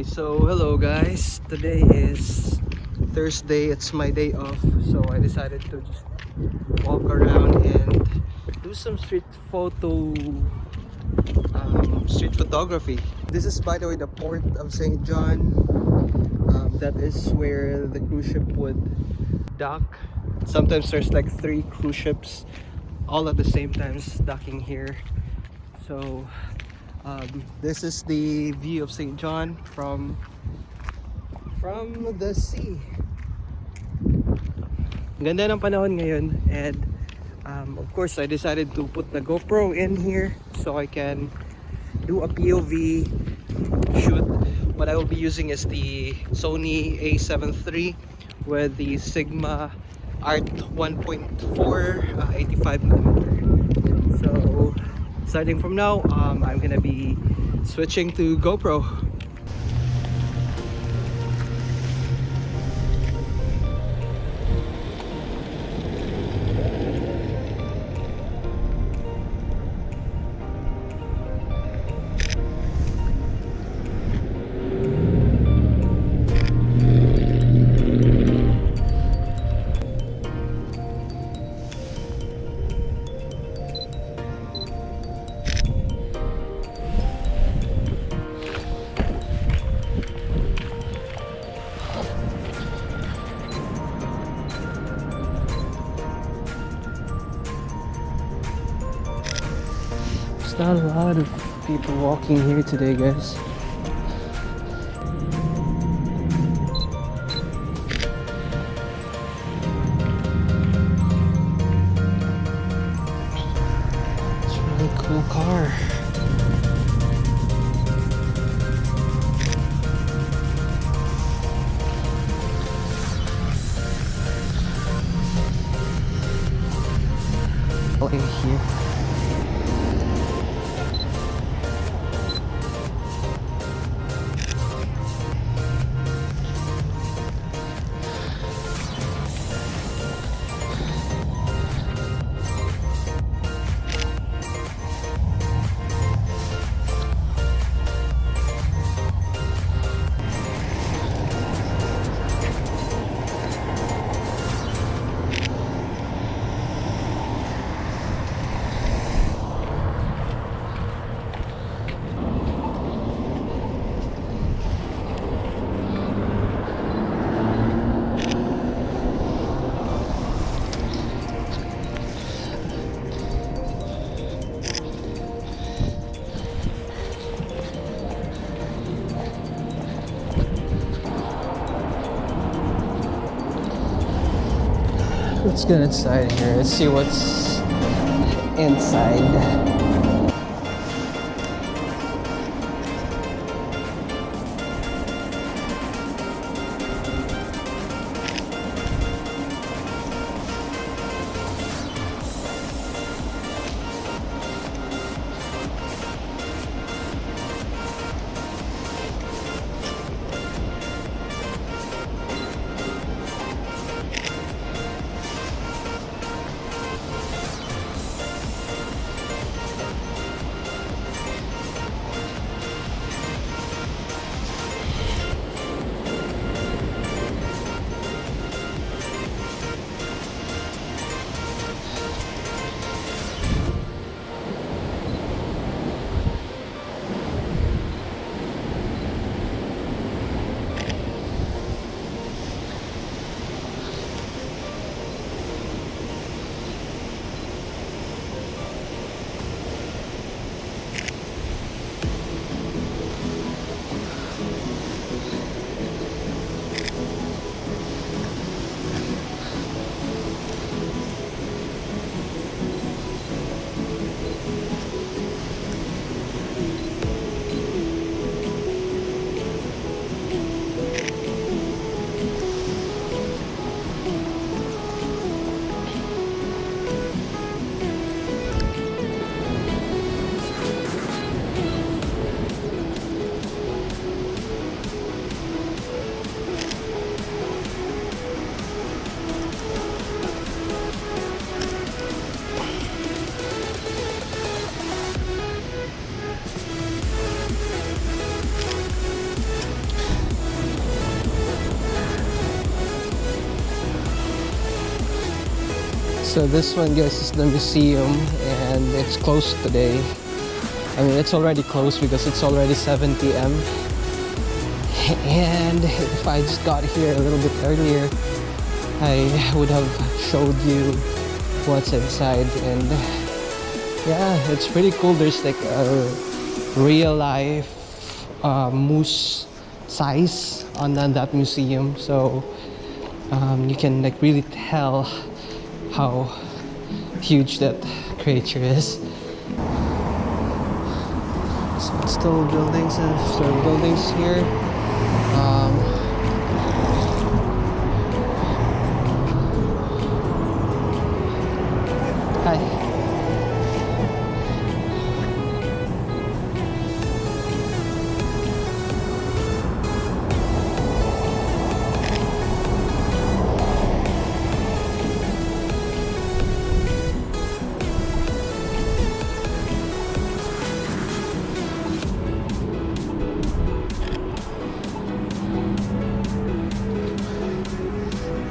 So hello guys, today is Thursday, it's my day off, so I decided to just walk around and do some street photography. This is, by the way, the port of Saint John. That is where the cruise ship would dock. Sometimes there's like 3 cruise ships all at the same time docking here. So this is the view of Saint John from the sea. Ganda ng panahon ngayon, and of course I decided to put the GoPro in here so I can do a POV shoot. What I will be using is the Sony A7iii with the Sigma Art 1.4 85mm. So starting from now, I'm gonna be switching to GoPro. Not a lot of people walking here today, guys. It's a really cool car. Okay, here. Let's get inside here. Let's see what's inside. So this one, guys, is the museum, and it's closed today. I mean, it's already closed because it's already 7 p.m. And if I just got here a little bit earlier, I would have showed you what's inside. And yeah, it's pretty cool. There's like a real life moose size on that museum, so you can like really tell how huge that creature is. So it's still buildings and buildings here. Hi.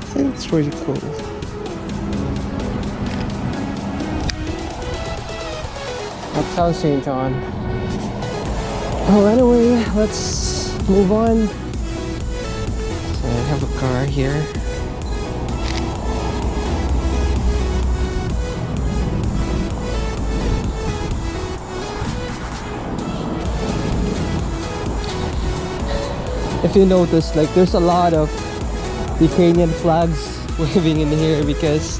I think it's pretty cool. Uptown Saint John. Oh, anyway, let's move on. So I have a car here. If you notice, like, there's a lot of Ukrainian flags waving in here because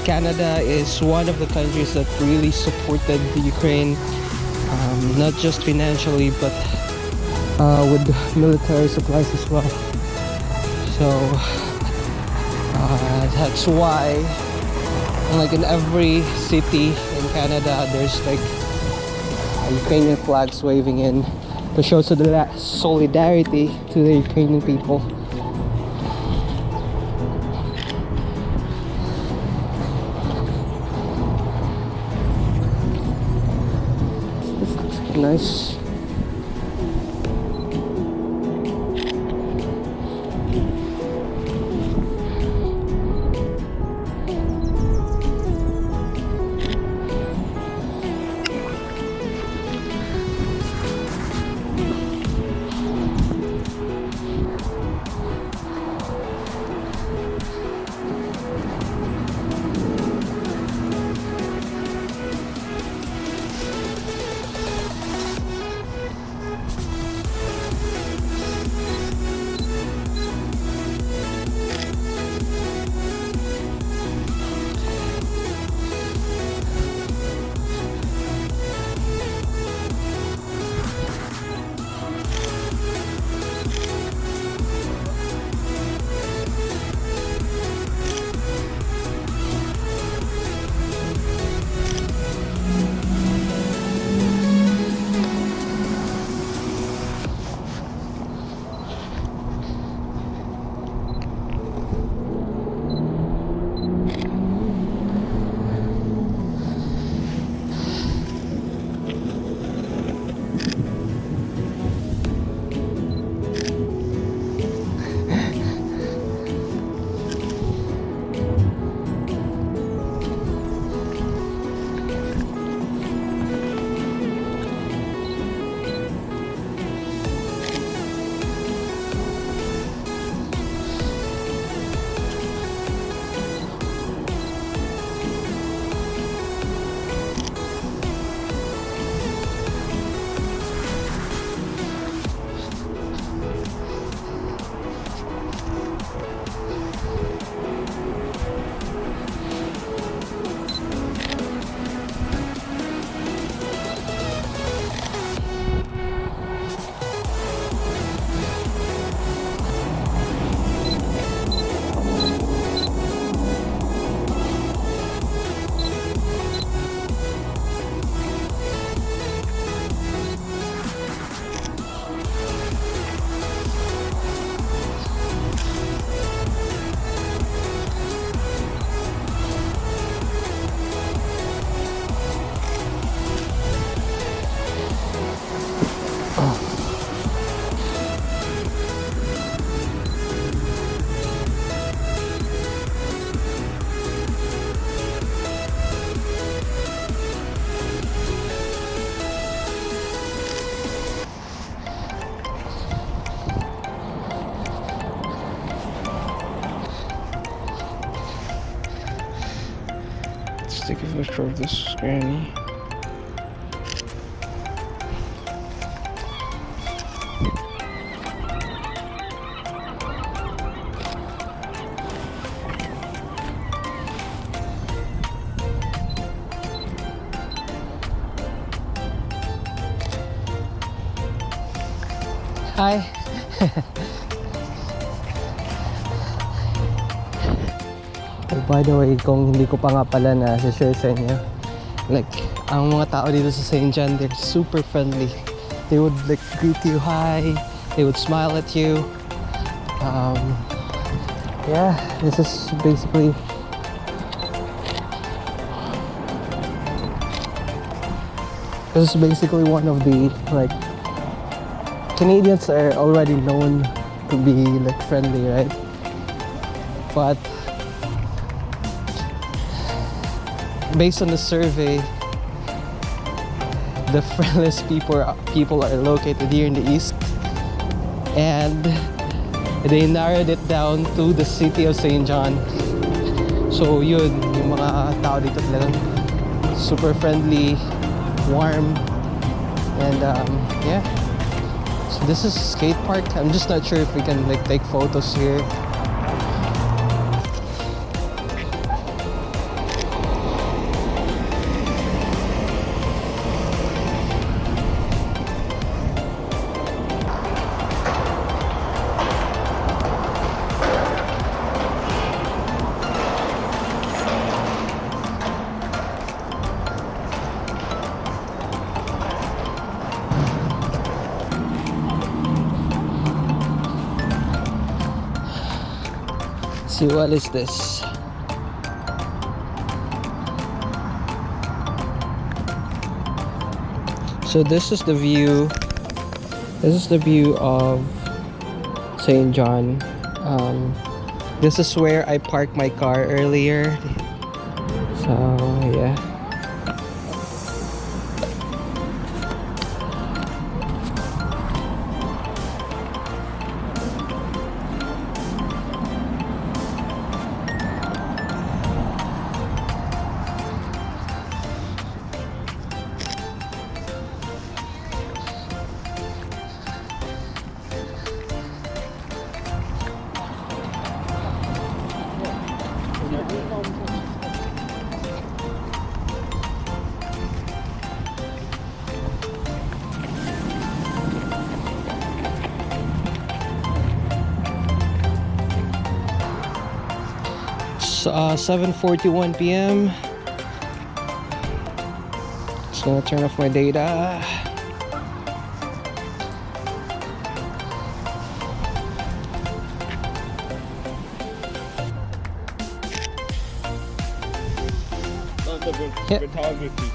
Canada is one of the countries that really supported the Ukraine, not just financially but with military supplies as well. So that's why, like, in every city in Canada, there's like Ukrainian flags waving in to show solidarity to the Ukrainian people. Nice. Let's take a picture of this granny. Hi. Oh, by the way, kung hindi ko pa nga pala na share sa inyo, like, ang mga tao dito sa Saint John, they're super friendly. They would like greet you hi, they would smile at you. Yeah, this is basically one of the, like, Canadians are already known to be like friendly, right? But based on the survey, the friendliest people are located here in the east, and they narrowed it down to the city of Saint John. So yun, yung mga tao dito talagang super friendly, warm, and yeah. So this is a skate park. I'm just not sure if we can like take photos here. See, what is this? So this is the view. This is the view of Saint John. This is where I parked my car earlier. So yeah. It's 7:41 p.m. Just gonna turn off my data. Photography.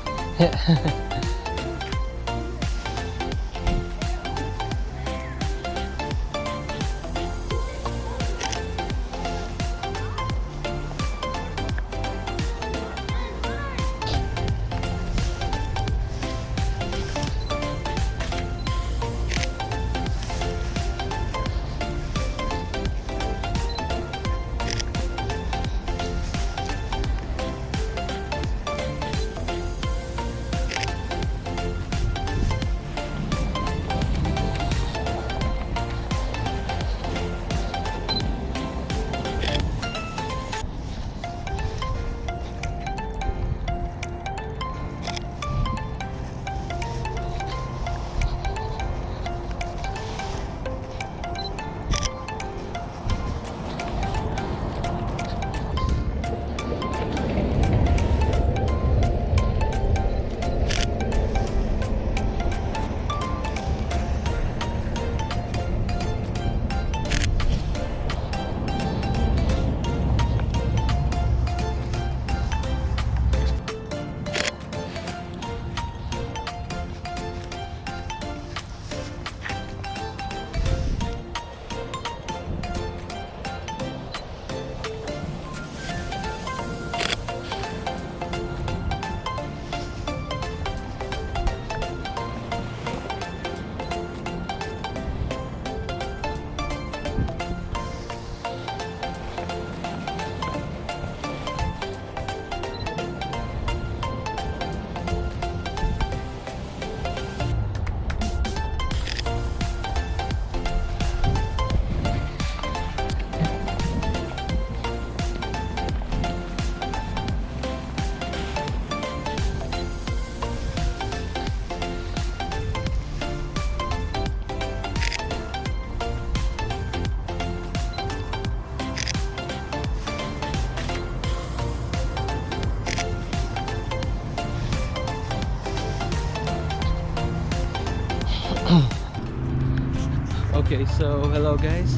Okay, so hello guys.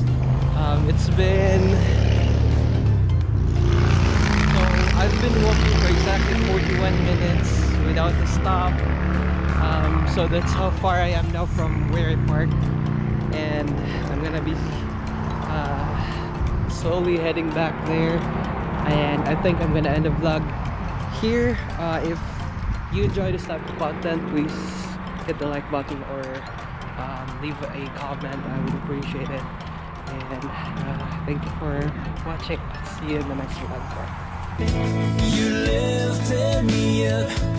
It's been, so I've been walking for exactly 41 minutes without a stop. So that's how far I am now from where I parked, and I'm gonna be slowly heading back there, and I think I'm gonna end the vlog here. If you enjoy this type of content, please hit the like button or leave a comment. I would appreciate it, and thank you for watching. See you in the next vlog. You lifted me up.